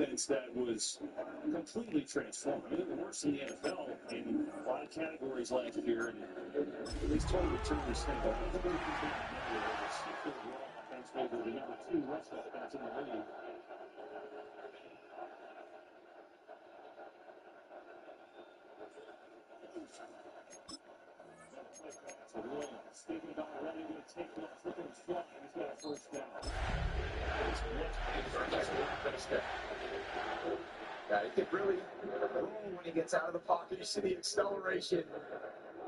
offense that was completely transformed. I mean, the worst in the NFL in a lot of categories last year, and at least total returns thing. Offense over the number 2 rush offense in the league. Stephen already going to take off, looking to fly. He's got a first down. Yeah, he can really roll when he gets out of the pocket. You see the acceleration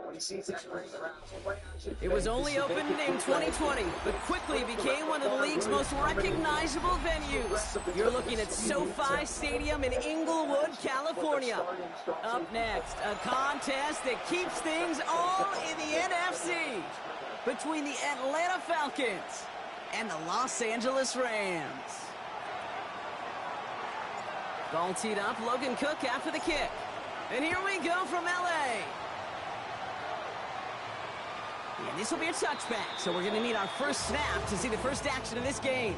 when he sees that ring around. It was only opened in 2020, but quickly became one of the league's most recognizable venues. You're looking at SoFi Stadium in Inglewood, California. Up next, a contest that keeps things all in the NFC between the Atlanta Falcons and the Los Angeles Rams. Ball teed up, Logan Cook after the kick. And here we go from LA. And this will be a touchback, so we're going to need our first snap to see the first action of this game.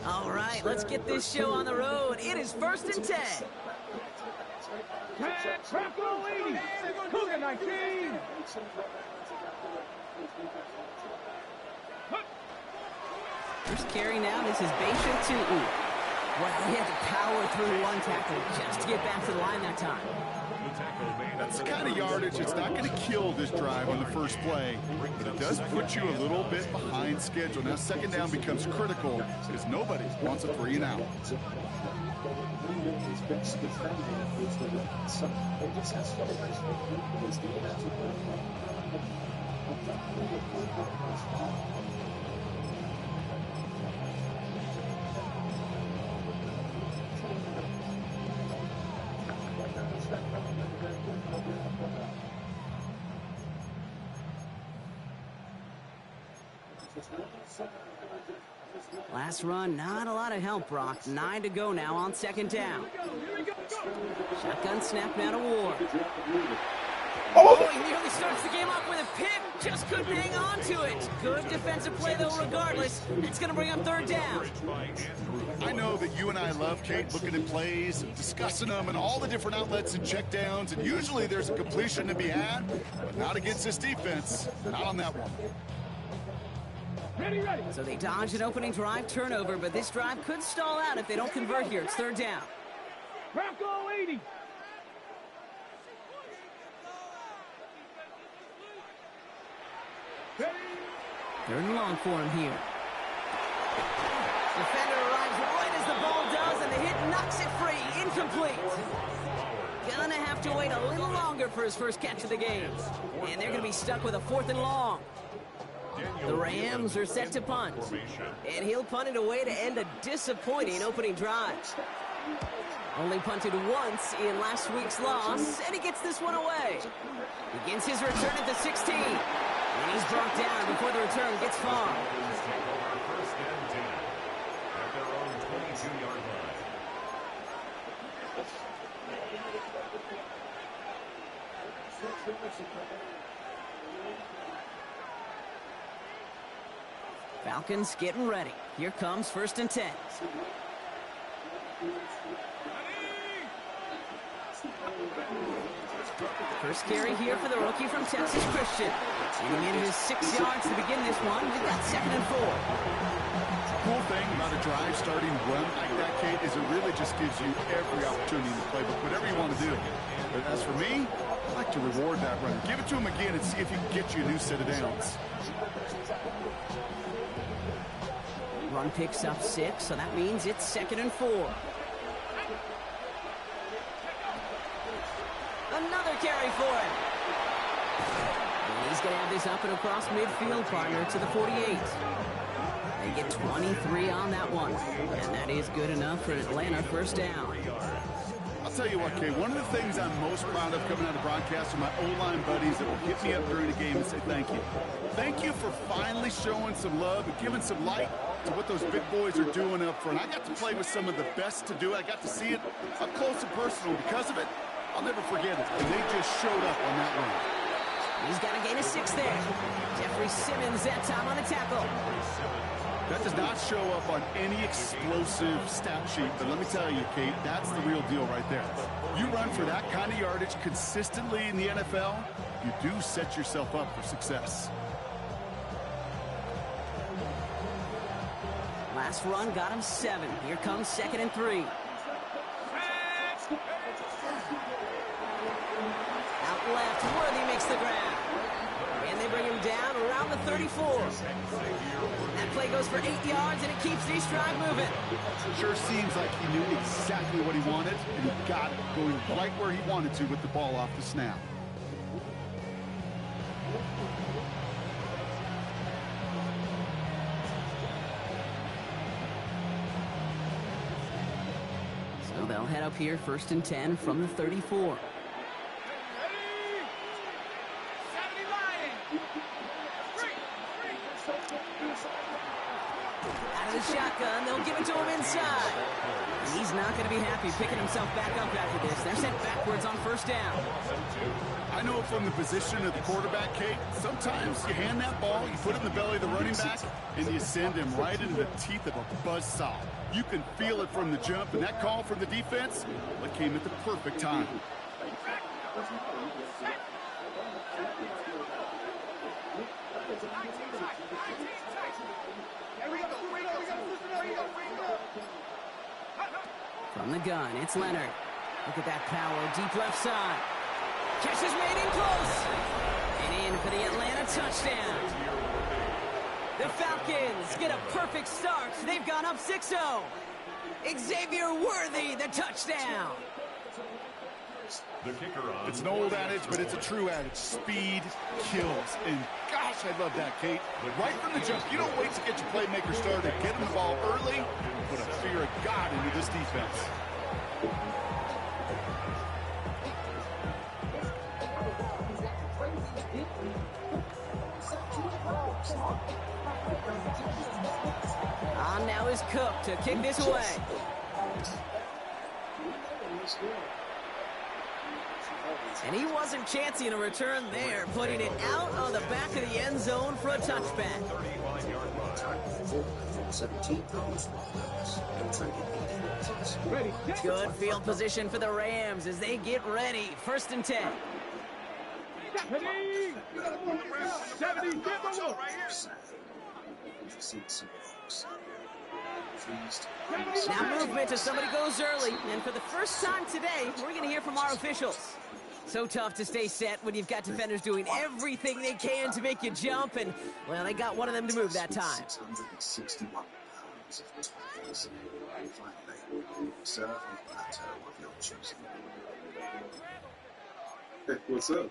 All right, let's get this show on the road. It is 1st and 10. First carry now, this is Bashan Tutu. Wow, he had to power through one tackle just to get back to the line that time. That's the kind of yardage. It's not going to kill this drive on the first play, but it does put you a little bit behind schedule. Now, second down becomes critical because nobody wants a 3 and out. Last run, not a lot of help, Brock. 9 to go now on second down. Shotgun snap now to Ward. Oh, he nearly starts the game off with a pick. Just couldn't hang on to it. Good defensive play, though, regardless. It's going to bring up third down. I know that you and I love, Kate, looking at plays, discussing them, and all the different outlets and checkdowns, and usually there's a completion to be had, but not against this defense. Not on that one. Ready. So they dodge an opening drive turnover, but this drive could stall out if they don't convert here. It's third down. Bronco 80. Third and long for him here. Defender arrives right as the ball does, and the hit knocks it free. Incomplete. Gonna have to wait a little longer for his first catch of the game. And they're gonna be stuck with a 4th and long. The Rams are set to punt. And he'll punt it away to end a disappointing opening drive. Only punted once in last week's loss, and he gets this one away. Begins his return at the 16. And he's brought down before the return gets far. First and 10 at their own 22-yard line. Falcons getting ready. Here comes 1st and 10. First carry here for the rookie from Texas Christian. Getting in his 6 yards to begin this one. We've got 2nd and 4. The cool thing about a drive starting run like that, Kate, is it really just gives you every opportunity in the playbook, whatever you want to do. But as for me, I like to reward that run. Give it to him again and see if he can get you a new set of downs. Run picks up 6, so that means it's 2nd and 4. Another carry for him. And he's going to have this up and across midfield, partner, to the 48. They get 23 on that one. And that is good enough for an Atlanta first down. I'll tell you what, Kay, one of the things I'm most proud of coming out of broadcast are my O-line buddies that will hit me up during the game and say thank you. Thank you for finally showing some love and giving some light to what those big boys are doing up front. I got to play with some of the best to do it. I got to see it up close and personal. Because of it, I'll never forget it. And they just showed up on that run. He's got to gain a 6 there. Jeffrey Simmons that time on the tackle. That does not show up on any explosive stat sheet, but let me tell you, Kate, that's the real deal right there. You run for that kind of yardage consistently in the NFL, you do set yourself up for success. Last run got him 7. Here comes 2nd and 3. Out left, Worthy makes the grab. And they bring him down around the 34. That play goes for 8 yards, and it keeps the stride moving. Sure seems like he knew exactly what he wanted, and he got it, going right where he wanted to with the ball off the snap. So they'll head up here, 1st and 10 from the 34. Out of the shotgun, they'll give it to him inside. And he's not going to be happy picking himself back up after this. They're sent backwards on 1st down. I know from the position of the quarterback, Kate, sometimes you hand that ball, you put it in the belly of the running back, and you send him right into the teeth of a buzzsaw. You can feel it from the jump, and that call from the defense, well, it came at the perfect time. From the gun, it's Leonard. Look at that power, deep left side. Catch is made in close. And in for the Atlanta touchdown. The Falcons get a perfect start. They've gone up 6-0. Xavier Worthy, the touchdown. The kicker on. It's an old adage, but it's a true adage. Speed kills. And gosh, I love that, Kate. Right from the jump, you don't wait to get your playmaker started. Get him the ball early, put a fear of God into this defense. On now is Cook to kick this away. And he wasn't chancing a return there, putting it out on the back of the end zone for a touchback. Good field position for the Rams as they get ready. 1st and 10. Now movement as somebody goes early. And for the first time today, we're going to hear from our officials. So tough to stay set when you've got defenders doing everything they can to make you jump. And, well, they got one of them to move that time. What's up?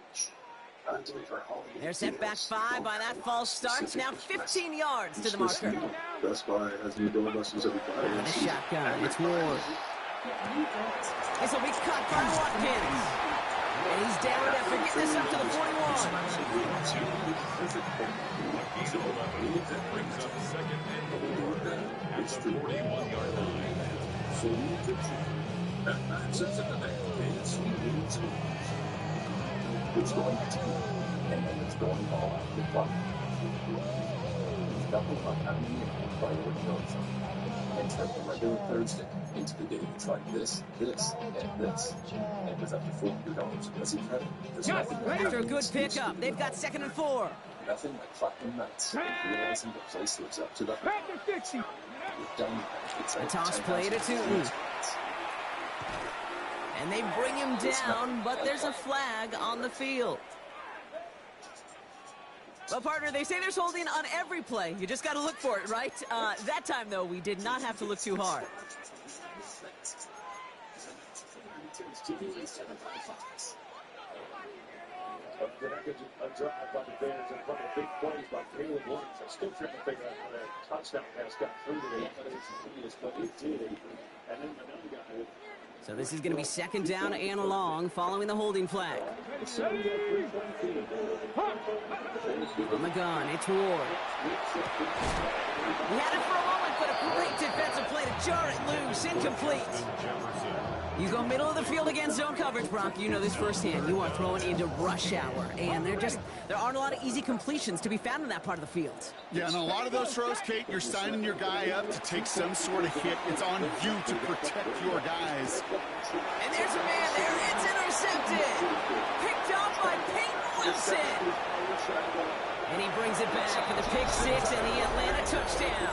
They're set back 5 by that false start. Now 15 yards to the marker. That's why it has new door buses every 5 And a years. shotgun. It's Ward. This will be caught by Watkins. And he's down after getting this up to the 41. That brings up 2nd and 4 at the 41-yard line. It's going to be, and then it's going all out the clock. Double up having the priority notes and turn the regular Thursday into the day it's like this, and this. And with up to $400, that's incredible. There's nothing After a good pickup, they've got 2nd and 4. nothing like clapping nuts and realizing the place lives up to the hype. You're done. It's A like toss 10,000 play to Tootin. points. And they bring him down, but there's a flag on the field. Well, partner, they say there's holding on every play. You just got to look for it, right? That time, though, we did not have to look too hard. Then I get a drive by the Bears and a couple of big plays by Caleb Williams. I'm still trying to figure out how that touchdown pass got through to the analytics, but it did. And then another guy. So this is going to be 2nd down and long following the holding flag. On the gun, it's Ward. He had it for a moment but a great defensive play to jar it loose. Incomplete. You go middle of the field against zone coverage, Brock. You know this firsthand. You are throwing into rush hour, and there aren't a lot of easy completions to be found in that part of the field. Yeah, and a lot of those throws, Kate, you're signing your guy up to take some sort of hit. It's on you to protect your guys. And there's a man there. It's intercepted. Picked off by Peyton Wilson. And he brings it back for the pick six and the Atlanta touchdown.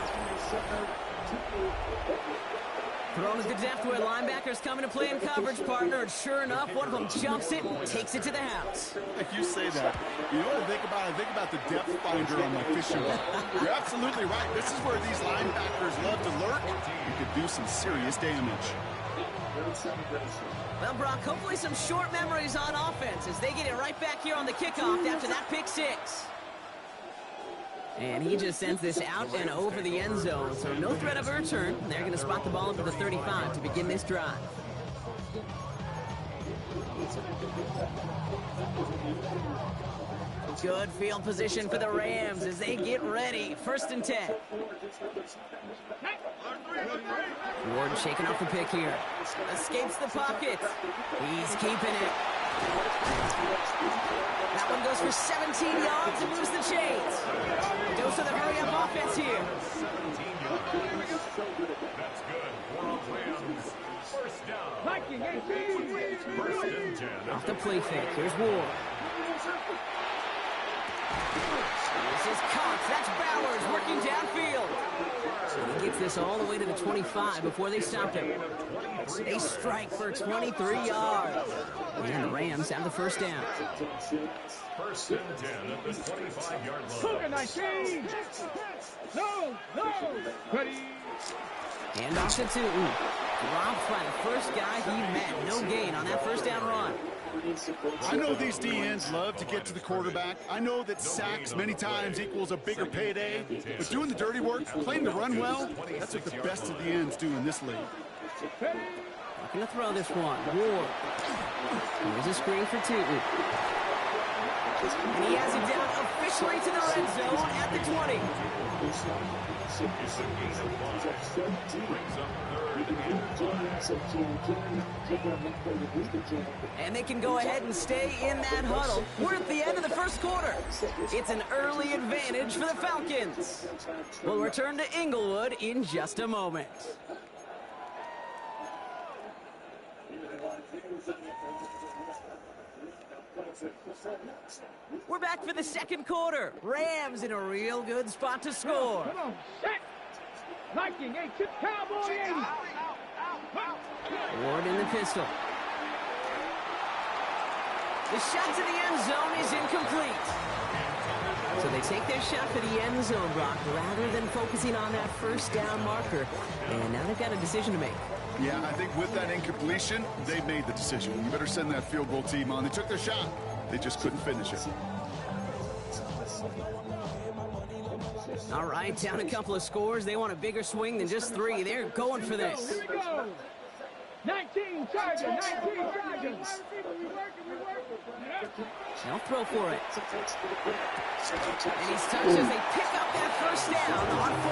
Thrown at the depth where linebackers come into play in coverage, partner, and sure enough, one of them jumps it and takes it to the house. Like you say that, you know what I think about? I think about the depth finder on my fishing rod. You're absolutely right. This is where these linebackers love to lurk. You could do some serious damage. Well, Brock, hopefully some short memories on offense as they get it right back here on the kickoff after that pick six. And he just sends this out and over the end zone, so no threat of a return. They're going to spot the ball into the 35 to begin this drive. Good field position for the Rams as they get ready. 1st and 10. Warden shaking off the pick here. Escapes the pocket. He's keeping it. That one goes for 17 yards and moves the chains. Dose of the hurry-up offense here. 17 yards. That's good. 4 on Rams. 1st down. 1st and 10. Off the play fake. Here's Ward. This is Cox. That's Bowers working downfield. So he gets this all the way to the 25 before they stop him. They strike for 23 yards. And the Rams have the 1st down. 1st and 10 at the 25-yard line. 19. No. Ready. Hand off to Tootin. Dropped by the first guy he met. No gain on that 1st down run. I know these D-ends love to get to the quarterback. I know that sacks many times equals a bigger payday. But doing the dirty work, playing the run well, that's what the best of the ends do in this league. Not going to throw this one. Ward. Here's a screen for Tootin. And he has it down officially to the red zone at the 20. It's a gain of 5. Brings up 3rd and 8. And they can go ahead and stay in that huddle. We're at the end of the 1st quarter. It's an early advantage for the Falcons. We'll return to Inglewood in just a moment. We're back for the 2nd quarter. Rams in a real good spot to score. Come on, set. Viking 8, chip Cowboy 80. Ward in the pistol. The shot to the end zone is incomplete. So they take their shot for the end zone, Brock, rather than focusing on that 1st down marker. And now they've got a decision to make. Yeah, I think with that incompletion, they made the decision. You better send that field goal team on. They took their shot. They just couldn't finish it. All right, down a couple of scores. They want a bigger swing than just 3. They're going for this. Here we go. 19 Chargers, 19 Chargers. They'll throw for it. And he's touched as they pick up that 1st down on 4.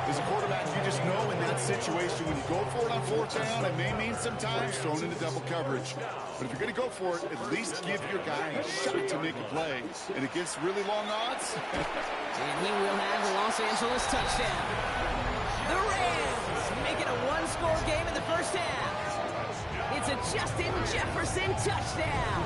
As a quarterback, you just know in that situation, when you go for it on 4th down, it may mean sometimes thrown into double coverage. But if you're going to go for it, at least give your guy a shot to make a play. And against really long odds. And he will have the Los Angeles touchdown. The Rams make it a 1-score game in the 1st half. It's a Justin Jefferson touchdown.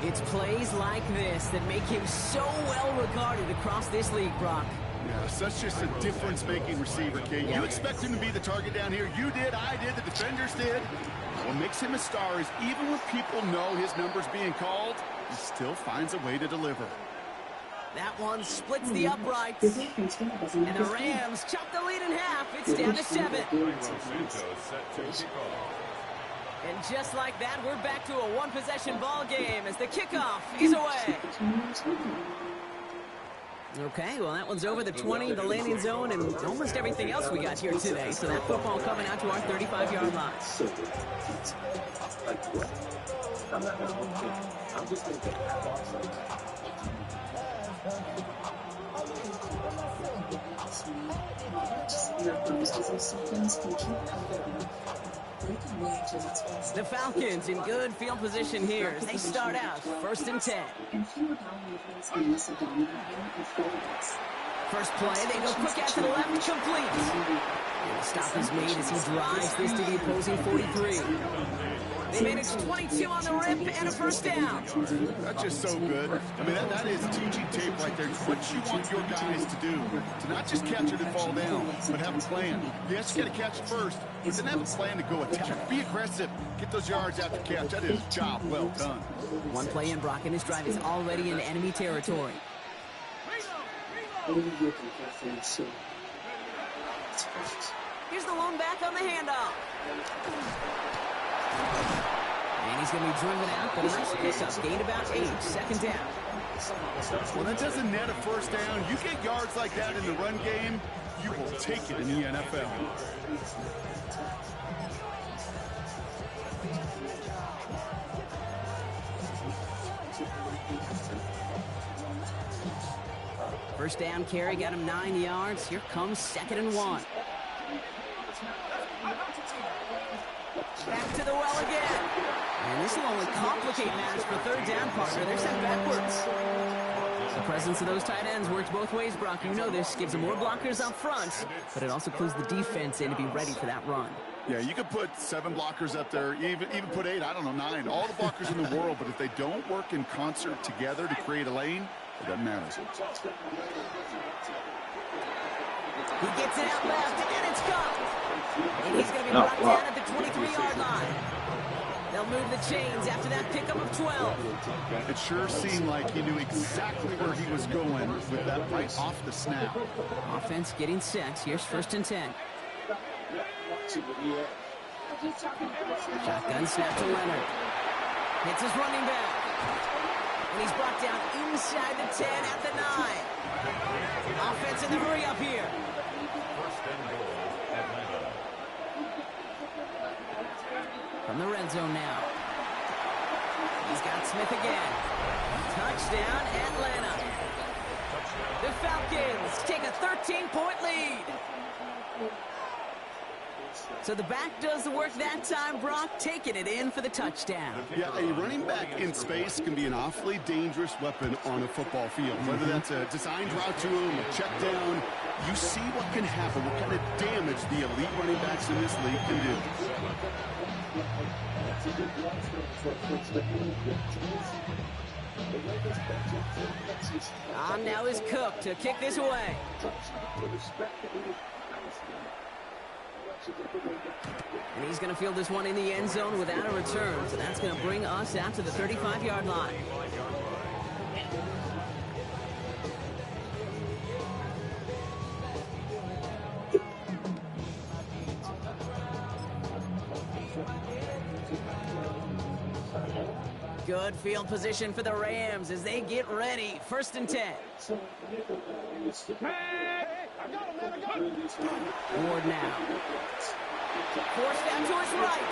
It's plays like this that make him so well regarded across this league, Brock. Yeah, such just a difference-making receiver, Kate. You expect him to be the target down here. You did, I did, the defenders did. What makes him a star is even when people know his number's being called, he still finds a way to deliver. That one splits the uprights. And the Rams chop the lead in half. It's down to 7. And just like that, we're back to a 1-possession ball game as the kickoff is away. Okay, well, that one's over the 20, the landing zone, and almost everything else we got here today. So that football coming out to our 35-yard line. The Falcons in good field position here as they start out 1st and 10. First play, they go quick out to the left, complete. And the stop is made as he drives this to the opposing 43. They manage 22 on the rip and a first down. That's just so good. I mean, that is teaching tape right there. What you want your guys to do, to not just catch it and fall down, but have a plan. Yes, you got to catch it first, but then have a plan to go attack. Be aggressive. Get those yards after catch. That is job well done. One play in, Brock, and this drive is already in enemy territory. Here's the lone back on the handoff. And he's going to be driven out, but a nice pickup. Gained about 8. 2nd down. Well, that doesn't net a first down. You get yards like that in the run game, you will take it in the NFL. First down carry got him 9 yards. Here comes 2nd and 1. Back to the well again. And this will only complicate matters for 3rd down, partner. They're sent backwards. The presence of those tight ends works both ways, Brock. You know this. Gives them more blockers up front, but it also clues the defense in to be ready for that run. Yeah, you could put 7 blockers up there, even put 8, I don't know, 9. All the blockers in the world, but if they don't work in concert together to create a lane, it doesn't matter. He gets it out left, and it's gone. And he's going to be brought down at the 23-yard line. They'll move the chains after that pickup of 12. It sure seemed like he knew exactly where he was going with that right off the snap. Offense getting set. Here's 1st and 10. Shotgun snap to Leonard. Hits his running back. And he's brought down inside the 10 at the 9. Offense in the hurry up here. 1st and goal, Atlanta. From the red zone now. He's got Smith again. Touchdown, Atlanta. The Falcons take a 13-point lead. So the back does the work that time, Brock, taking it in for the touchdown. Yeah, a running back in space can be an awfully dangerous weapon on a football field. Whether that's a designed route to him, a check down, you see what can happen, what kind of damage the elite running backs in this league can do. On now is Cook to kick this away. And he's going to field this one in the end zone without a return. So that's going to bring us out to the 35-yard line. Good field position for the Rams as they get ready. 1st and 10. Ward now. Forced down to his right.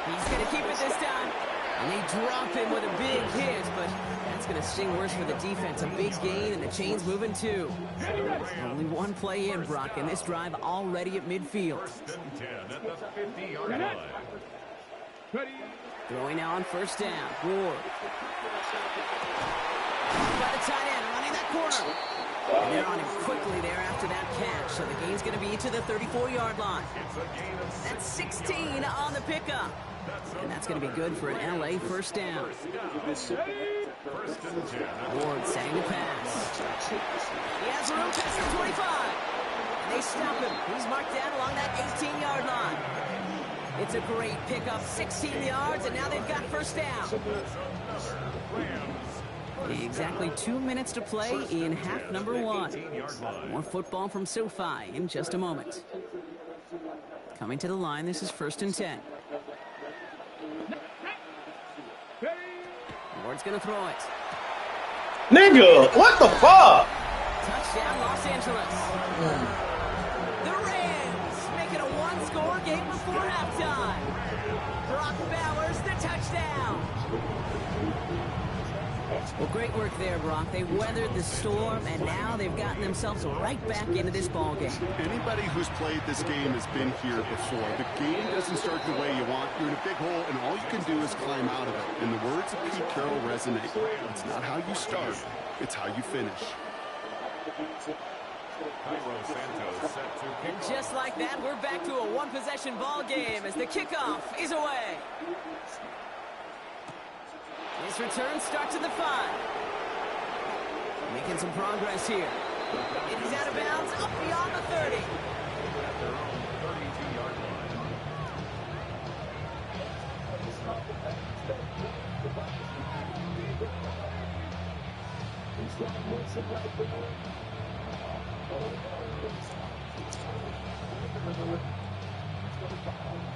He's going to keep it this time. And they drop him with a big hit, but that's going to sting worse for the defense. A big gain, and the chain's moving too. Only one play in, Brock, and this drive already at midfield. 1st and 10 at the 50-yard line. Throwing now on 1st down. Ward. By the tight end, running that corner. And they're on him quickly there after that catch. So the gain's going to be to the 34-yard line. That's 16 on the pickup. And that's going to be good for an LA 1st down. 1st and 10. Ward setting the pass. He has room past the 25. And they stop him. He's marked down along that 18-yard line. It's a great pickup, 16 yards, and now they've got 1st down. Exactly 2 minutes to play in half number 1. More football from SoFi in just a moment. Coming to the line, this is 1st and 10. Ward's going to throw it. Nigga, what the fuck? Touchdown, Los Angeles. The Rams make it a one-score game before halftime. Brock Bowers, the touchdown. Well, great work there, Brock. They weathered the storm, and now they've gotten themselves right back into this ball game. Anybody who's played this game has been here before. The game doesn't start the way you want. You're in a big hole, and all you can do is climb out of it. And the words of Pete Carroll resonate. It's not how you start, it's how you finish. And just like that, we're back to a one-possession ball game as the kickoff is away. His return starts at the 5. Making some progress here. And he's out of bounds, up beyond the 30.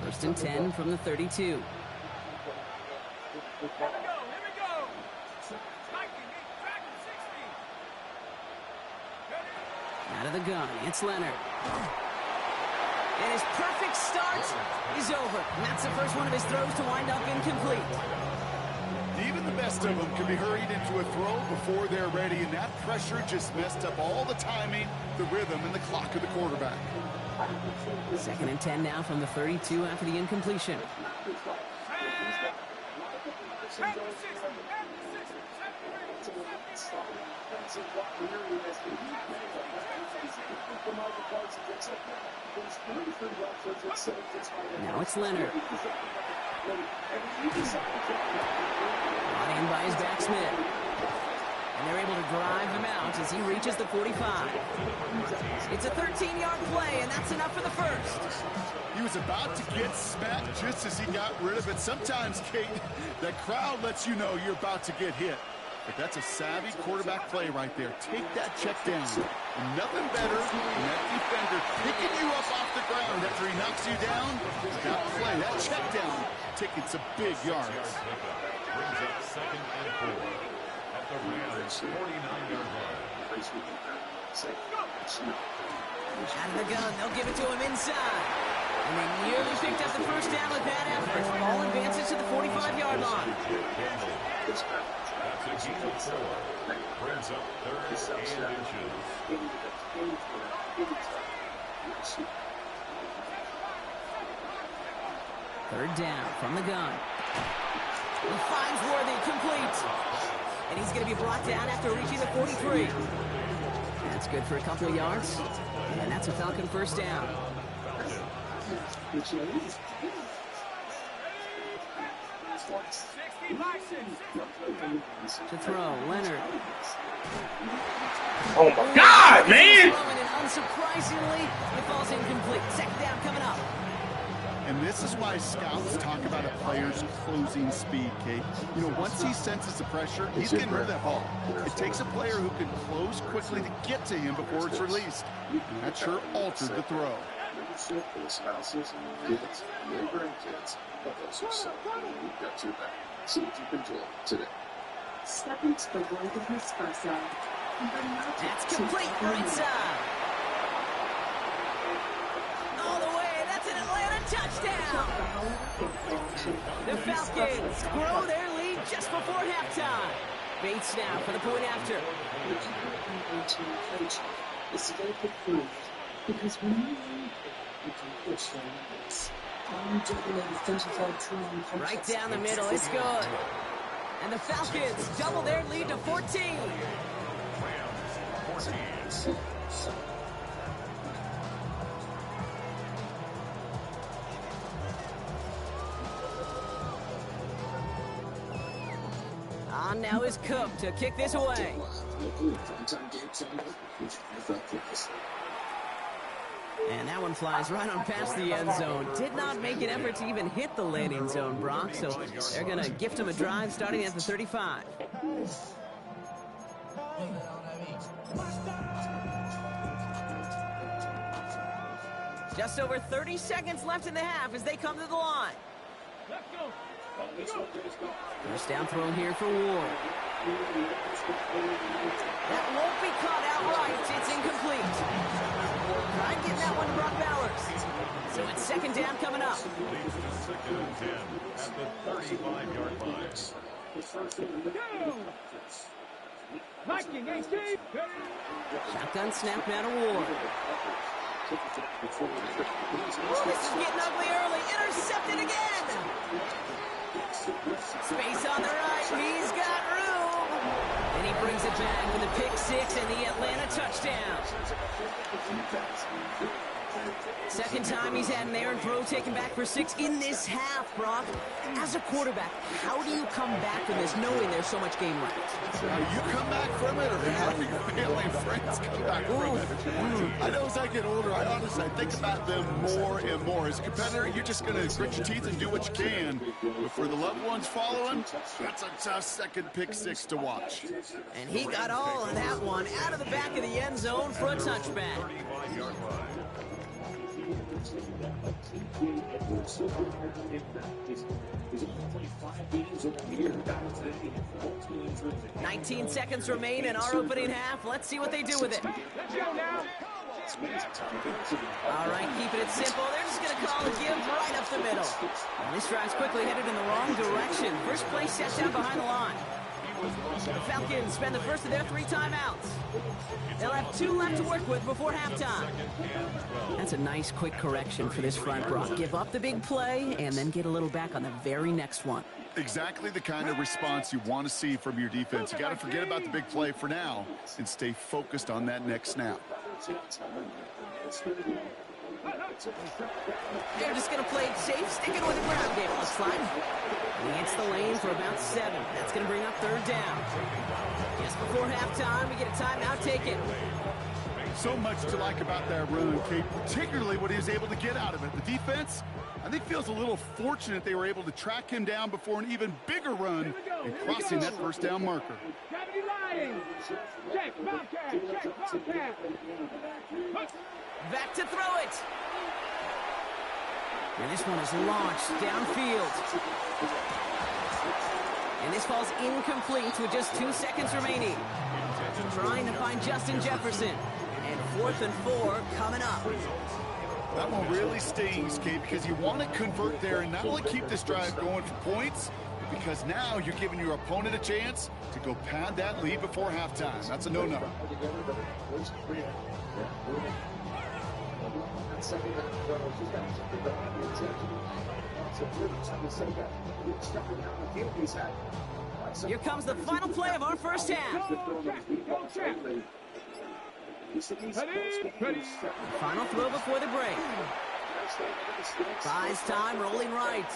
First and 10 from the 32. Out of the gun, it's Leonard. And his perfect start is over. And that's the first one of his throws to wind up incomplete. Even the best of them can be hurried into a throw before they're ready, and that pressure just messed up all the timing, the rhythm, and the clock of the quarterback. Second and 10 now from the 32 after the incompletion. Now it's Leonard. Brought in by his backsmith. And they're able to drive him out as he reaches the 45. It's a 13-yard play, and that's enough for the first. He was about to get smacked just as he got rid of it. Sometimes, Kate, that crowd lets you know you're about to get hit. But that's a savvy quarterback play right there. Take that check down. And nothing better than that defender picking you up off the ground after he knocks you down. That play, that check down, taking some big yards. Brings up second and 4 at the Rams' 49-yard line. Out of the gun, they'll give it to him inside. And they nearly picked up the first down with that effort. Ball advances to the 45-yard line. That's a gain of 4. Brings up third and inches. Third down from the gun. He finds Worthy, complete. And he's going to be brought down after reaching the 43. That's good for a couple of yards. And that's a Falcon first down. To throw, Leonard. Oh my God, man! And unsurprisingly, it falls incomplete. Second down coming up. And this is why scouts talk about a player's closing speed, Kate. You know, once he senses the pressure, he's getting rid of that ball. It takes a player who can close quickly to get to him before it's released. And that sure altered the throw. Spouses, kids, neighbor and kids, but those who sell, we've got your back. See what you can do today. Step into the world of espresso. That's complete for inside. All the way, that's an Atlanta touchdown. The Falcons grow their lead just before halftime. Bates now for the point after. It's very approved because when you learn, you can push your limits. Right down the middle, it's good. And the Falcons double their lead to 14. On now is Cook to kick this away. And that one flies right on past the end zone. Did not make an effort to even hit the landing zone, Brock. So they're going to gift him a drive starting at the 35. Just over 30 seconds left in the half as they come to the line. First down thrown here for Ward. That won't be caught outright. It's incomplete. Try and get that one to Brock Bowers. So it's second down coming up. Leads to second and 10 at the 35-yard line. Viking 18. Shotgun snap now to Ward. Oh, this is getting ugly early. Intercepted again. Space on the right. He's got room. And he brings it back with a pick six and the Atlanta touchdown. Second time he's had an errant throw taken back for 6 in this half, Brock. As a quarterback, how do you come back from this knowing there's so much game left? You come back from it, or how do your family and friends come back from it? I know as I get older, I honestly think about them more and more. As a competitor, you're just going to grit your teeth and do what you can. But for the loved ones following, that's a tough second pick six to watch. And he got all of that one out of the back of the end zone for a touchback. He's 19 seconds remain in our opening half. Let's see what they do with it. Let's go now. All right, keeping it simple. They're just going to call a give right up the middle. And this drive's quickly headed in the wrong direction. First play set down behind the line. The Falcons spend the first of their 3 timeouts. They'll have 2 left to work with before halftime. That's a nice quick correction for this front, Brock. Give up the big play and then get a little back on the very next one. Exactly the kind of response you want to see from your defense. You got to forget about the big play for now and stay focused on that next snap. They're just going to play it safe, sticking with the ground game. Looks like. And he hits the lane for about 7. That's going to bring up 3rd down. Just before halftime, we get a timeout taken. So much to like about that run, Kate, particularly what he was able to get out of it. The defense, I think, feels a little fortunate they were able to track him down before an even bigger run and crossing that first down marker. Gravity lying. Check, Bobcat. Check, Bobcat. Back to throw it. And this one is launched downfield. And this falls incomplete with just 2 seconds remaining. Trying to find Justin Jefferson. And 4th and 4 coming up. That one really stings, Kate, because you want to convert there and not only keep this drive going for points, because now you're giving your opponent a chance to go pad that lead before halftime. That's a no-no. Here comes the final play of our first half. Ready. Final throw before the break. Buys time, rolling right.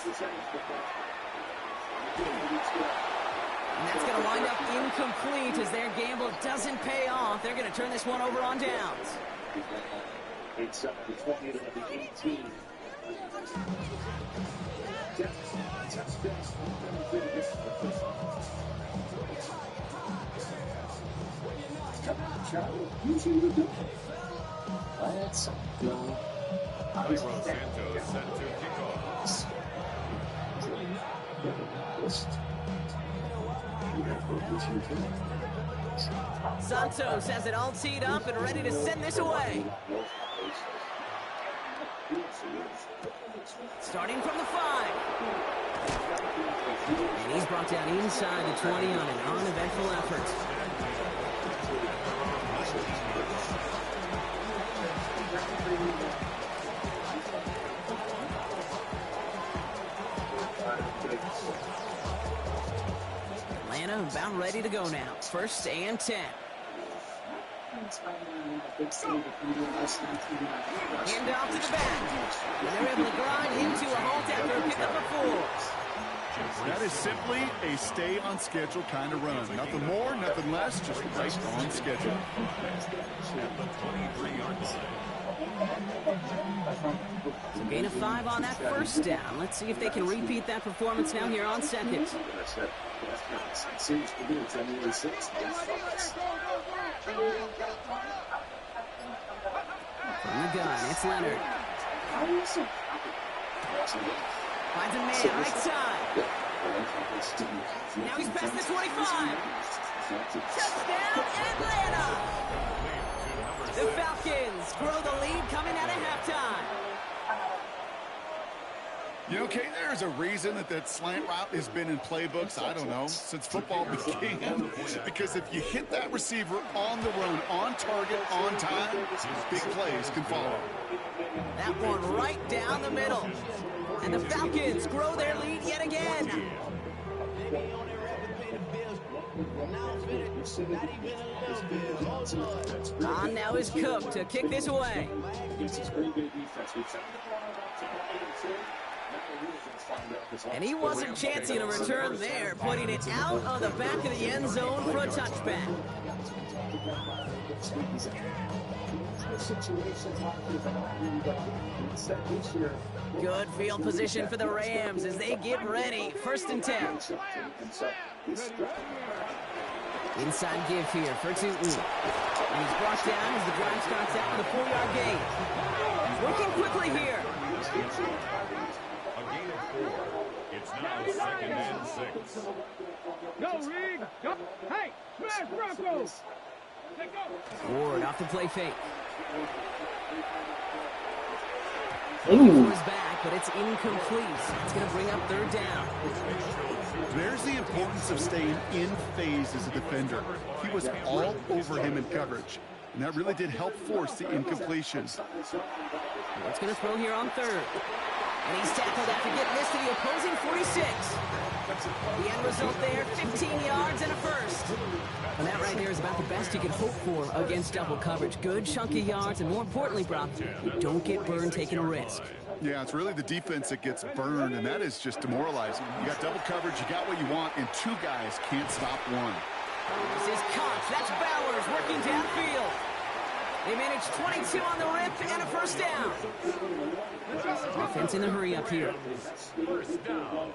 And that's going to wind up incomplete as their gamble doesn't pay off. They're going to turn this one over on downs. It's up to 20 to the 18. Come on, Charlie. Usually we do. Let's go. Santos set to kick off. Santos has it all teed up and ready to send this away. Starting from the 5. And he's brought down inside the 20 on an uneventful effort. Atlanta about ready to go now. 1st and 10. Hand off to the back. And they're able to grind into a halt after a pickup of 4. That is simply a stay on schedule kind of run. Nothing more, nothing less, just right on schedule. So gain of 5 on that 1st down. Let's see if they can repeat that performance now here on 2nd. From the gun, it's Leonard. Finds a man, right side. Now he's past the 25. Touchdown, Atlanta! The Falcons grow the lead coming out of halftime. You know, Kate, there's a reason that slant route has been in playbooks, I don't know, since football began. Because if you hit that receiver on the run, on target, on time, big plays can follow. That one right down the middle. And the Falcons grow their lead yet again. On now is Cook to kick this away. And he wasn't chancing a return there, putting it out on the back of the end zone for a touchback. Good field position for the Rams as they get ready. 1st and 10. Inside give here for Tootin. And he's brought down as the drive starts out with a 4-yard gain. Working quickly here. A gain of 4. It's now 2nd and 6. Go, Reed. Go. Hey, smash Broncos. Let go. Ward off the play fake. Ooh. It's back, but it's incomplete. It's going to bring up 3rd down. There's the importance of staying in phase as a defender. He was all over him in coverage, and that really did help force the incompletion. What's going to throw here on 3rd? And he's tackled after getting this to the opposing 46. The end result there, 15 yards and a 1st. And that right there is about the best you can hope for against double coverage. Good chunky yards, and more importantly, Brock, you don't get burned taking a risk. Yeah, it's really the defense that gets burned, and that is just demoralizing. You got double coverage, you got what you want, and 2 guys can't stop one. This is Cox. That's Bowers working downfield. They managed 22 on the rip and a 1st down. Offense in a hurry up here. 1st down.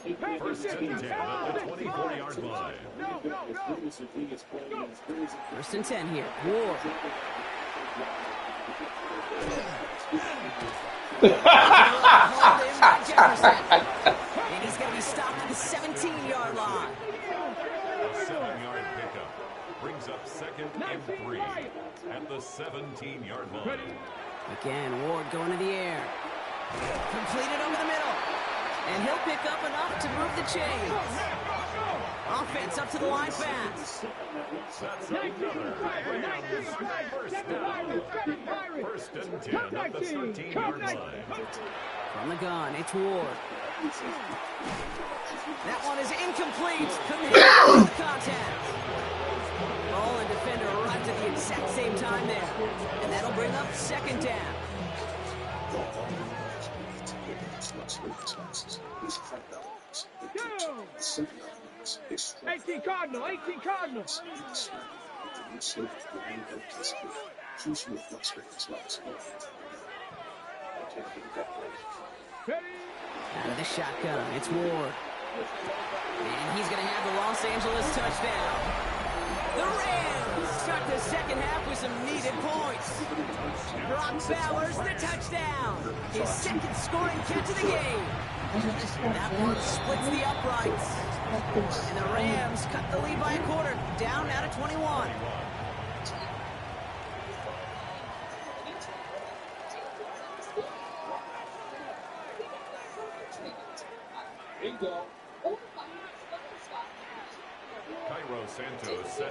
1st and 10 at the 24-yard line. 1st and 10 here. Ward. And he's going to be stopped at the 17-yard line. A 7-yard pickup brings up 2nd and 3 at the 17-yard line. Again, Ward going to the air. Completed over the middle. And he'll pick up enough to move the chains. Offense up to the line fast. That's another Rams 1st down. 1st and 10 at the 13-yard line. From the gun, it's Ward. That one is incomplete. Couldn't hit the contact. Ball and defender arrived at the exact same time there. And that'll bring up 2nd down. 18 Cardinal, 18 Cardinal. Out of the shotgun, it's Ward. And he's going to have the Los Angeles touchdown. The Rams start the 2nd half with some needed points. Brock Bowers, the touchdown. His 2nd scoring catch of the game. That one splits the uprights. And the Rams cut the lead by a quarter, down out of 21.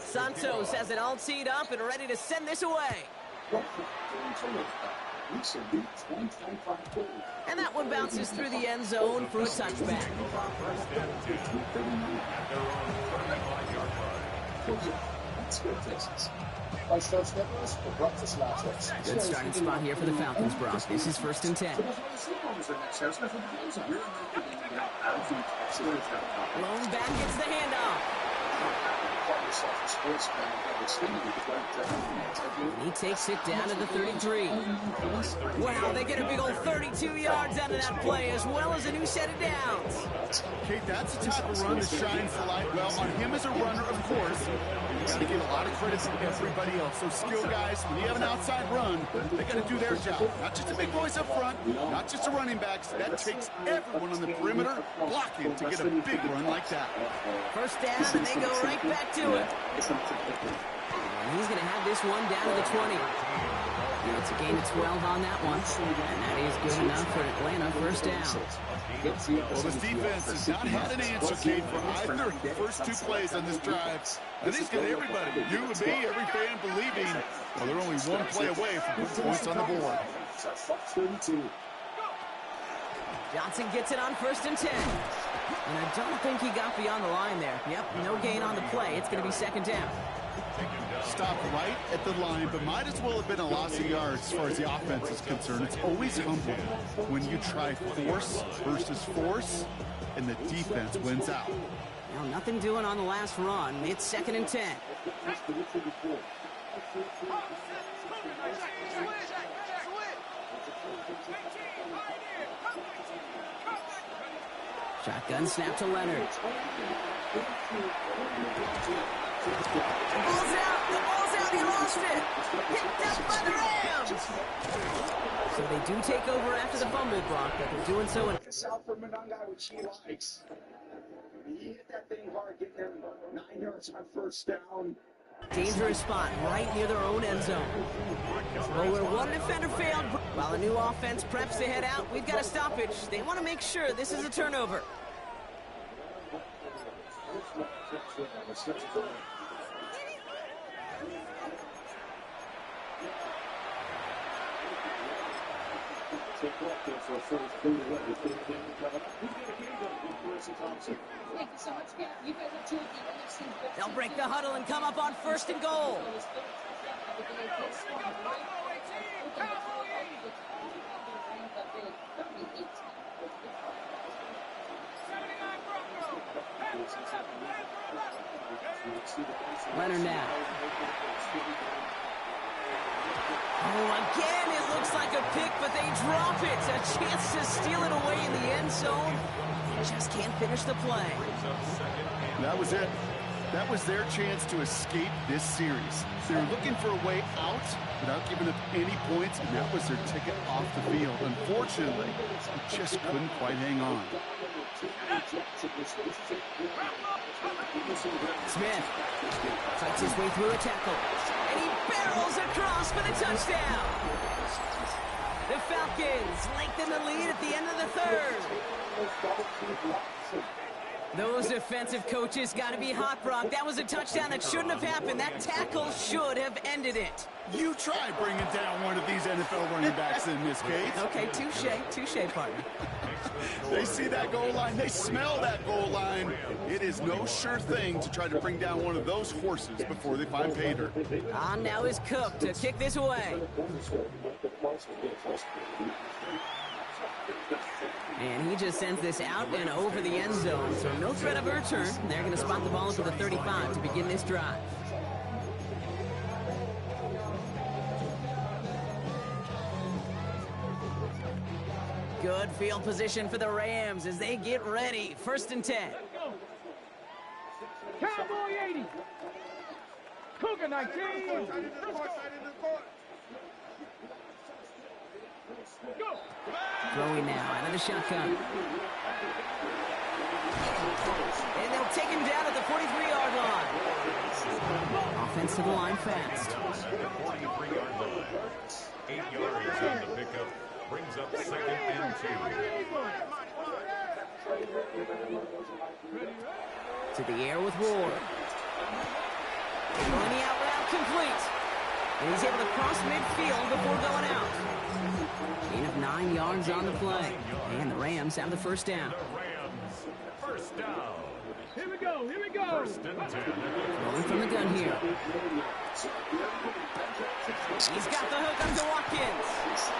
Santos has it all teed up and ready to send this away. And that one bounces through the end zone for a touchback. Good starting spot here for the Falcons, Brock. This is 1st and 10. Lone back gets the handoff. He takes it down to the 33. Wow, they get a big old 32 yards out of that play, as well as a new set of downs. Kate, that's the type of run that shines the light well on him as a runner, of course. You got to give a lot of credit to everybody else. Those skill guys, when you have an outside run, they got to do their job. Not just the big boys up front, not just the running backs. That takes everyone on the perimeter blocking to get a big run like that. 1st down, and they go right back to it. And he's going to have this one down to the 20. And it's a gain of 12 on that one. And that is good enough for Atlanta. First down. Well, this defense has not had an answer, Kate, for either of the first two plays on this drive. And he's got everybody, you and me, every fan believing, well, they're only one play away from putting points on the board. Johnson gets it on 1st and 10. And I don't think he got beyond the line there. Yep, no gain on the play. It's going to be 2nd down. Stopped right at the line, but might as well have been a loss of yards as far as the offense is concerned. It's always humbling when you try force versus force, and the defense wins out. Now, nothing doing on the last run. It's 2nd and 10. Shotgun snap to Leonard. The ball's out. The ball's out. He lost it. Picked up by the Rams. So they do take over after the fumble, Brock, but they're doing so in... South for Mononga, which he likes. He hit that thing hard, getting them 9 yards on 1st down. Dangerous spot right near their own end zone. Well, where one defender failed, while a new offense preps to head out, we've got a stoppage. They want to make sure this is a turnover. Thank you so much, Pat. You guys have two of the NFC. They'll break the huddle and come up on 1st and goal. Leonard now. Oh, again, it looks like a pick, but they drop it. A chance to steal it away in the end zone. They just can't finish the play. That was it. That was their chance to escape this series. They were looking for a way out without giving up any points, and that was their ticket off the field. Unfortunately, they just couldn't quite hang on. Smith fights his way through a tackle, and he barrels across for the touchdown. The Falcons lengthen the lead at the end of the 3rd. Those defensive coaches got to be hot, Brock. That was a touchdown that shouldn't have happened. That tackle should have ended it. You try bringing down one of these NFL running backs in this case. Okay, touche, partner. They see that goal line. They smell that goal line. It is no sure thing to try to bring down one of those horses before they find pay dirt. On now is Cook to kick this away. And he just sends this out and over the end zone. So no threat of a return. They're going to spot the ball into the 35 to begin this drive. Good field position for the Rams as they get ready. 1st and 10. Cowboy 80. Cougar 19. Go. Throwing now out of the shotgun. And they'll take him down at the 43-yard line. Offense to the line fast. 43-yard line. 8 yards on the pickup. Brings up 2nd and 2. To the air with Ward. Going the out route complete. And he's able to cross midfield before going out. Gain of 9 yards on the play. And the Rams have the 1st down. The Rams, 1st down. Here we go. 1st and 10. Rolling from the gun here. He's got the hook up to Watkins.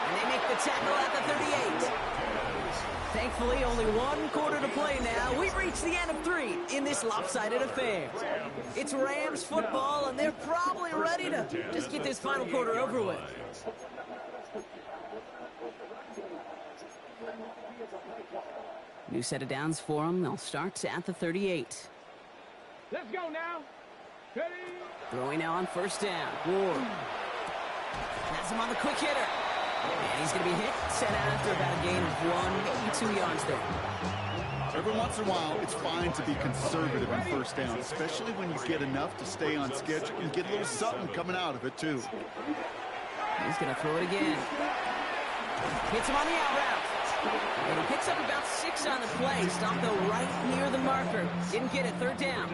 And they make the tackle at the 38. Thankfully, only 1 quarter to play now. We've reached the end of 3 in this lopsided affair. It's Rams football, and they're probably ready to just get this final quarter over with. New set of downs for them. They'll start at the 38. Let's go now. Ready? Throwing now on 1st down. Ward has him on the quick hitter. And he's going to be hit, set out after about a gain of 1, maybe 2 yards there. Every once in a while, it's fine to be conservative on 1st down, especially when you get enough to stay on schedule and get a little something coming out of it, too. He's going to throw it again. Hits him on the out route. And he picks up about 6 on the play. Stopped, though, right near the marker. Didn't get it. Third down.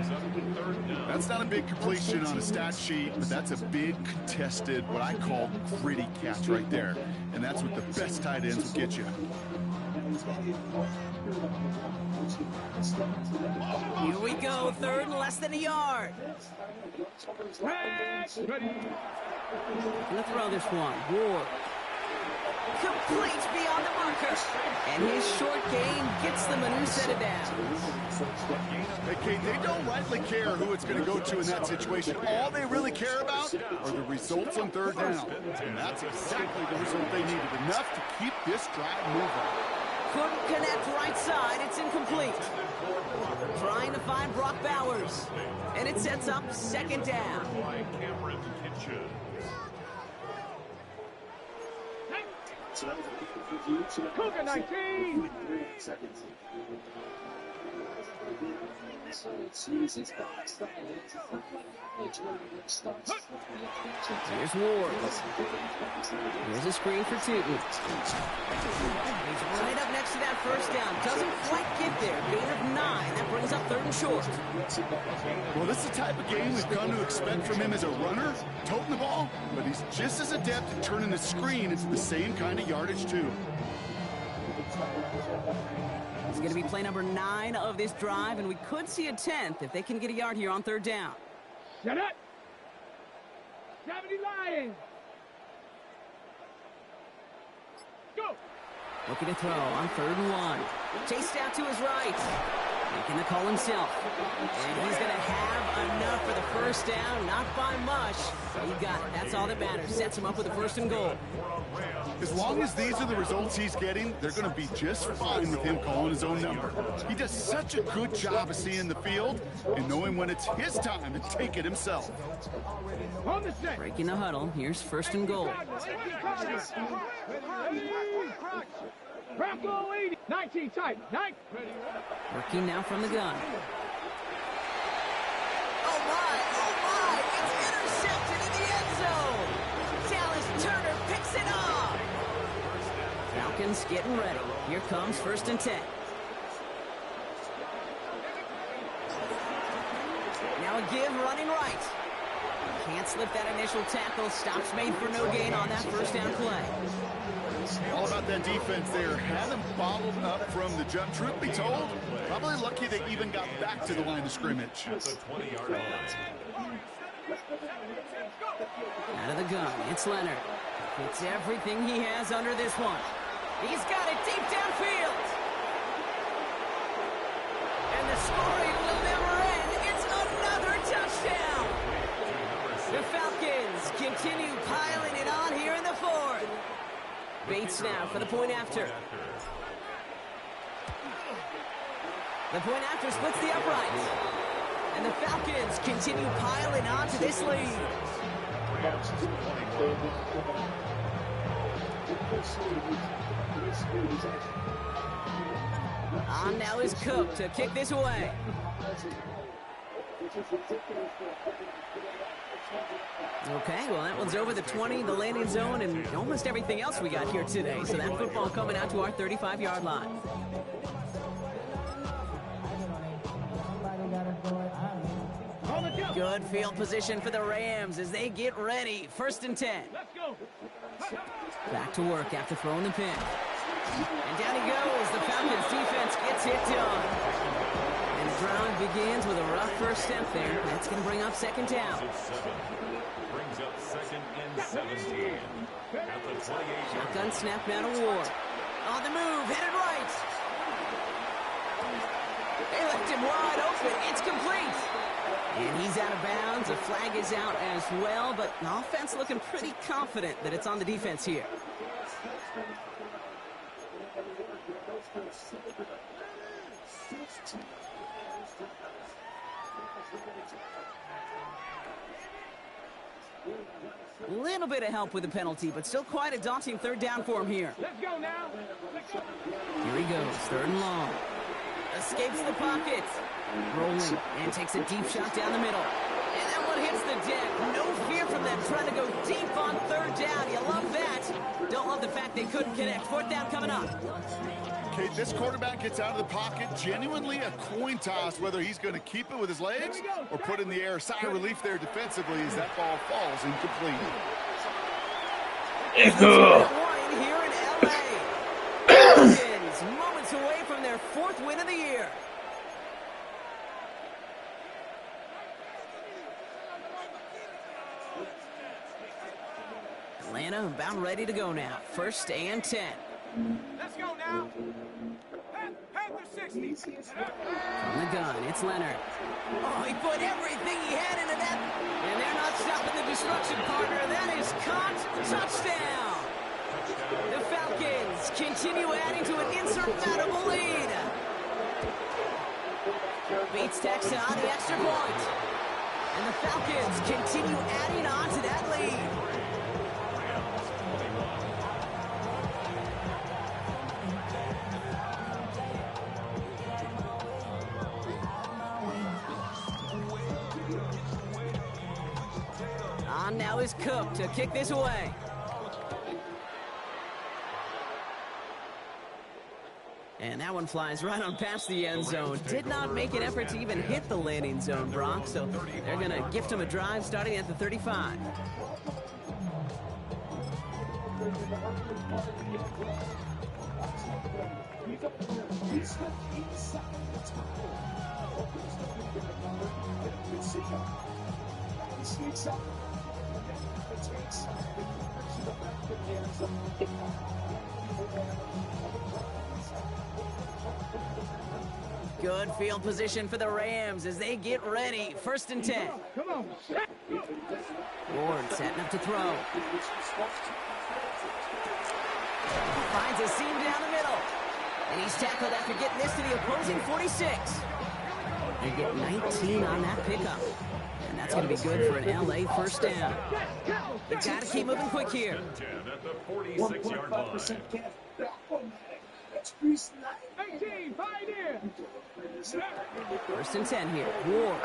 That's not a big completion on a stat sheet, but that's a big contested, what I call gritty catch right there. And that's what the best tight ends will get you. Here we go. Third and less than a yard. Let's throw this one. Ward. Completes beyond the marker. And his short gain gets them a new set of downs. Hey, Kate, they don't rightly care who it's going to go to in that situation. All they really care about are the results on third down. And that's exactly the result they needed. Enough to keep this drive moving. Couldn't connect right side. It's incomplete. Trying to find Brock Bowers. And it sets up second down. Cougar 19. Here's Ward. Here's a screen for Tootin. He's right up next to that first down. Doesn't quite get there. Gain of 9. That brings up third and short. Well, this is the type of game we've come to expect from him as a runner, toting the ball, but he's just as adept at turning the screen into the same kind of yardage, too. It's going to be play number 9 of this drive, and we could see a 10th if they can get a yard here on third down. Shut up. 70 Lions. Go. Looking to throw on third and 1. Chased out to his right. Making the call himself. And he's going to have enough for the first down. Not by much. He got it. That's all that matters. Sets him up with a first and goal. As long as these are the results he's getting, they're going to be just fine with him calling his own number. He does such a good job of seeing the field and knowing when it's his time to take it himself. Breaking the huddle. Here's first and goal. Bronco 80. 19 tight. 9. Working now from the gun. Oh my! It's intercepted in the end zone. Dallas Turner picks it off. Falcons getting ready. Here comes first and 10. Now a give running right. Can't slip that initial tackle. Stops made for no gain on that first down play. All about that defense there. Had them bottled up from the jump. Truth be told, probably lucky they even got back to the line of scrimmage. Out of the gun, it's Leonard. It's everything he has under this one. He's got it deep downfield. And the scoring will never end. It's another touchdown. The Falcons continue piling it on here in the fourth. Bates now for the point after. The point after splits the upright. And the Falcons continue piling on to this lead. On now is Cook to kick this away. Okay, well, that one's over the 20, the landing zone, and almost everything else we got here today. So that football coming out to our 35-yard line. Good field position for the Rams as they get ready. First and 10. Back to work after throwing the pin. And down he goes. The Falcons defense gets it done. And the drive begins with a rough first step there. That's going to bring up second down. Brings up second and 17. At the 28. Shotgun snap now to Ward. On the move, headed right. They left him wide open. It's complete. And he's out of bounds. A flag is out as well, but the offense looking pretty confident that it's on the defense here. A little bit of help with the penalty, but still quite a daunting third down for him here. Let's go now. Here he goes, third and long. Escapes the pocket. Rolling and takes a deep shot down the middle. And that one hits the deck. No fear from them trying to go deep on third down. You love that. Don't love the fact they couldn't connect. Fourth down coming up. Okay, this quarterback gets out of the pocket, genuinely a coin toss whether he's going to keep it with his legs or put it in the air. Sigh of relief there defensively as that ball falls incomplete. One here in L.A. Falcons moments away from their fourth win of the year. Atlanta about ready to go now. First and 10. Let's go now. Panther 60. From the gun, it's Leonard. Oh, he put everything he had into that. And they're not stopping the destruction, partner. That is caught. Touchdown. The Falcons continue adding to an insurmountable lead. Beats Texas on the extra point. And the Falcons continue adding on to that lead. On now is Cook to kick this away. And that one flies right on past the end zone. Did not make an effort to even hit the landing zone, Brock. So they're going to gift him a drive starting at the 35. Good field position for the Rams as they get ready. First and 10. Come on. Ward setting up to throw. Finds a seam down the middle. And he's tackled after getting this to the opposing 46. They get 19 on that pickup. And that's going to be good for an LA first down. You got to keep moving quick here. 10 at the 46-yard line. 18, pioneer. First and 10 here. Ward.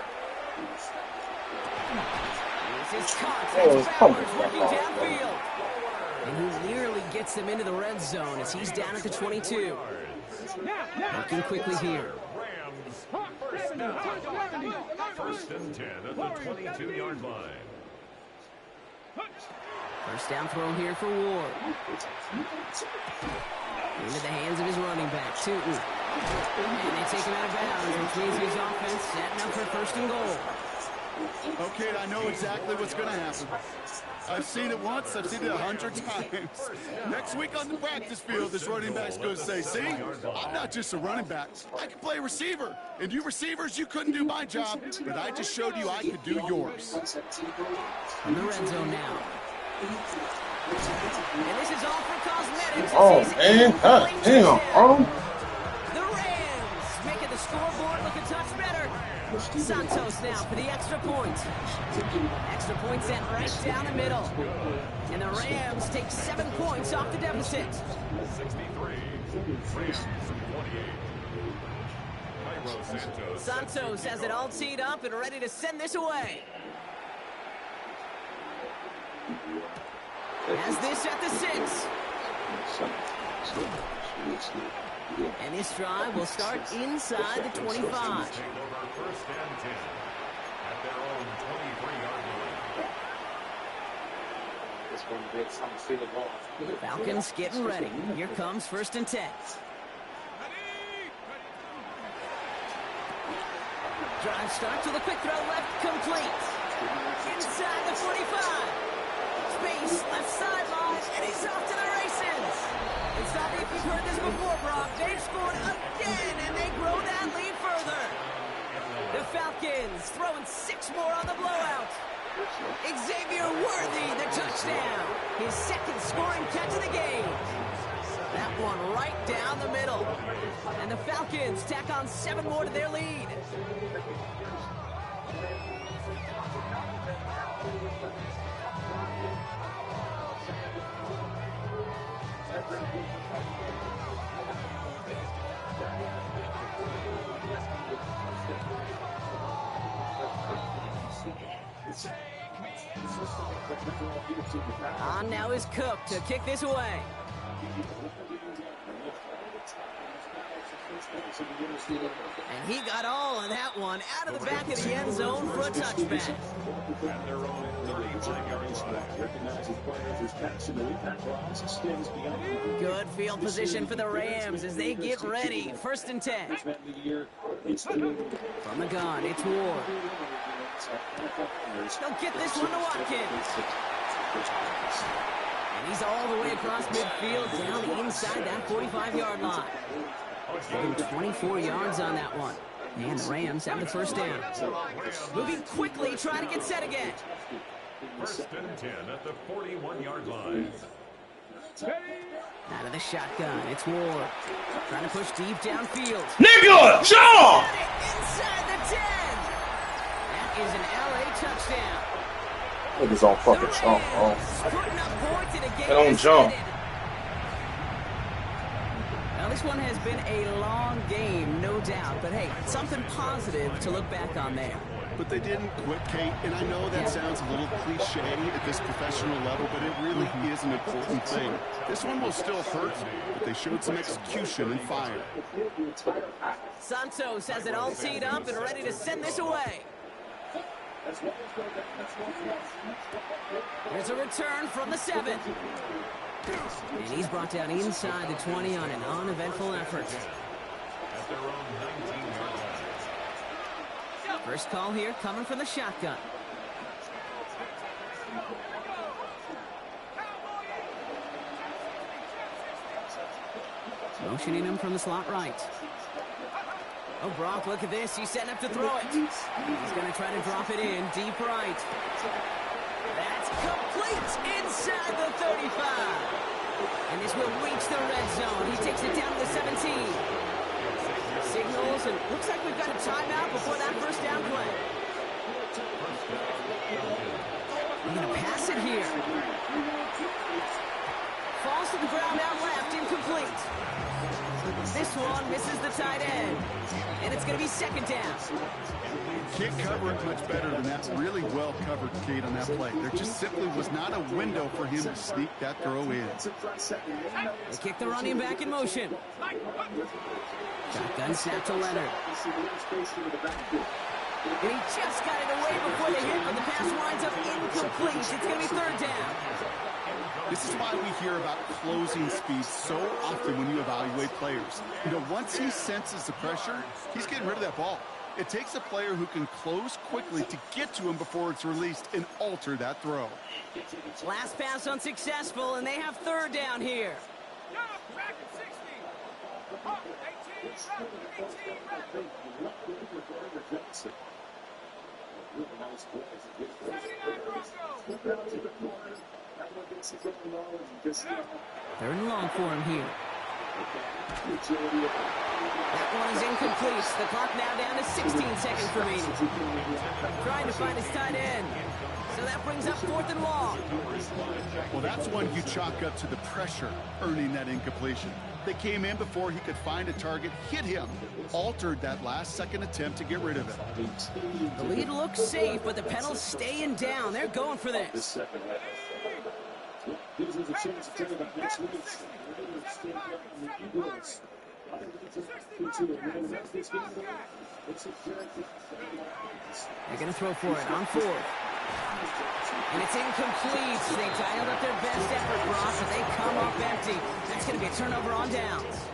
This is caught. That's Bowers working downfield. And he nearly gets them into the red zone as he's down at the 22. Working quickly here. First and 10 at the 22-yard line. First down throw here for Ward. Into the hands of his running back, Tootin. And they take him out of bounds, which means his offense setting up for first and goal. Okay, I know exactly what's going to happen. I've seen it once, I've seen it 100 times. Next week on the practice field, this running back's going to say, see, I'm not just a running back. I can play receiver. And you receivers, you couldn't do my job, but I just showed you I could do yours. In the red zone now. And this is all for cosmetics. Oh, man. God damn, bro. The Rams making the scoreboard look a touch better. Santos now for the extra point. Extra point sent right down the middle. And the Rams take 7 points off the deficit. 63. Rams 28. Santos has it all teed up and ready to send this away. Has this at the 6. And this drive will start inside the 25. Take over first and 10 at their own 23-yard line. This one gets some feeling off. Falcons getting ready. Here comes first and 10. Drive starts with a quick throw left, complete. Inside the 45. Space, left sideline, and he's off to the races. It's not if you've heard this before, Brock. They've scored again, and they grow that lead further. The Falcons throwing 6 more on the blowout. Xavier Worthy, the touchdown. His second scoring catch of the game. That one right down the middle. And the Falcons tack on 7 more to their lead. On now is Cook to kick this away. And he got all of that one out of the back of the end zone for a touchback. Good field position for the Rams as they get ready. 1st and 10. From the gun, it's Ward. They'll get this one to Watkins. And he's all the way across midfield down inside that 45-yard line. 24 yards on that one. And the Rams have the 1st down. Moving quickly, trying to get set again. 1st and 10 at the 41-yard line. Out of the shotgun, it's Ward. Trying to push deep downfield. Nigga, jump! Inside the 10. That is an LA touchdown. Niggas on fucking jump, bro. Putting up points in a game They don't jump. Now, this one has been a long game, no doubt. But, hey, something positive to look back on there. But they didn't quit, Kate, and I know that sounds a little cliche at this professional level, but it really is an important thing. This one will still hurt, but they showed some execution and fire. Santos has it all teed up and ready to send this away. There's a return from the 7. And he's brought down inside the 20 on an uneventful effort. At their own 19-yard line. First call here coming from the shotgun. Motioning him from the slot right. Oh, Brock, look at this. He's setting up to throw it. He's going to try to drop it in deep right. That's complete inside the 35. And this will reach the red zone. He takes it down to the 17. Signals, and looks like we've got a timeout before that 1st down play. We're going to pass it here. Falls to the ground out left, incomplete. This one misses the tight end. And it's going to be 2nd down. Can't cover it much better than that. Really well covered, Kate, on that play. There just simply was not a window for him to sneak that throw in. They kick the running back in motion. Shotgun snap to Leonard. And he just got it away before the hit, but the pass winds up incomplete. It's going to be 3rd down. This is why we hear about closing speed so often when you evaluate players. You know, once he senses the pressure, he's getting rid of that ball. It takes a player who can close quickly to get to him before it's released and alter that throw. Last pass unsuccessful, and they have 3rd down here. Third and long for him here. That one is incomplete. The clock now down to 16 seconds remaining. Trying to find his tight end. So that brings up 4th and long. Well, that's one you chalk up to the pressure earning that incompletion. They came in before he could find a target, hit him, altered that last-second attempt to get rid of it. The lead looks safe, but the penalty's staying down. They're going for this. Gives us a chance to tell about next week. They're going to throw for it on 4th. And it's incomplete. They dialed up their best effort, Brock, but they come up empty. That's going to be a turnover on downs.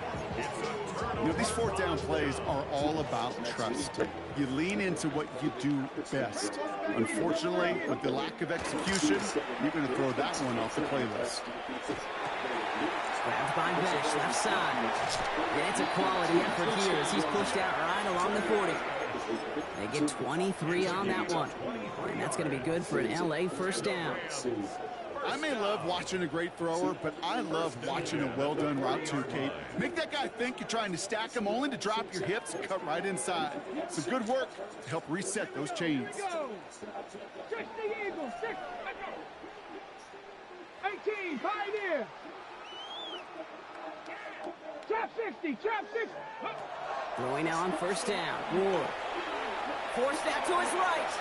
You know, these 4th down plays are all about trust. You lean into what you do best. Unfortunately, with the lack of execution, you're going to throw that one off the playlist. Grabbed by Besh, left side. And it's a quality effort here as he's pushed out right along the 40. They get 23 on that one. And that's going to be good for an LA 1st down. I may love watching a great thrower, but I love watching a well-done route too, Kate. Make that guy think you're trying to stack him only to drop your hips and cut right inside. Some good work to help reset those chains. 6 the Eagles, 6. 18, Pioneer. Trap 60, trap 60. Throwing now on 1st down. Ward. Forced that to his right.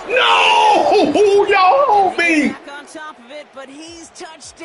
No! Y'all hold me! Back on top of it, but he's touched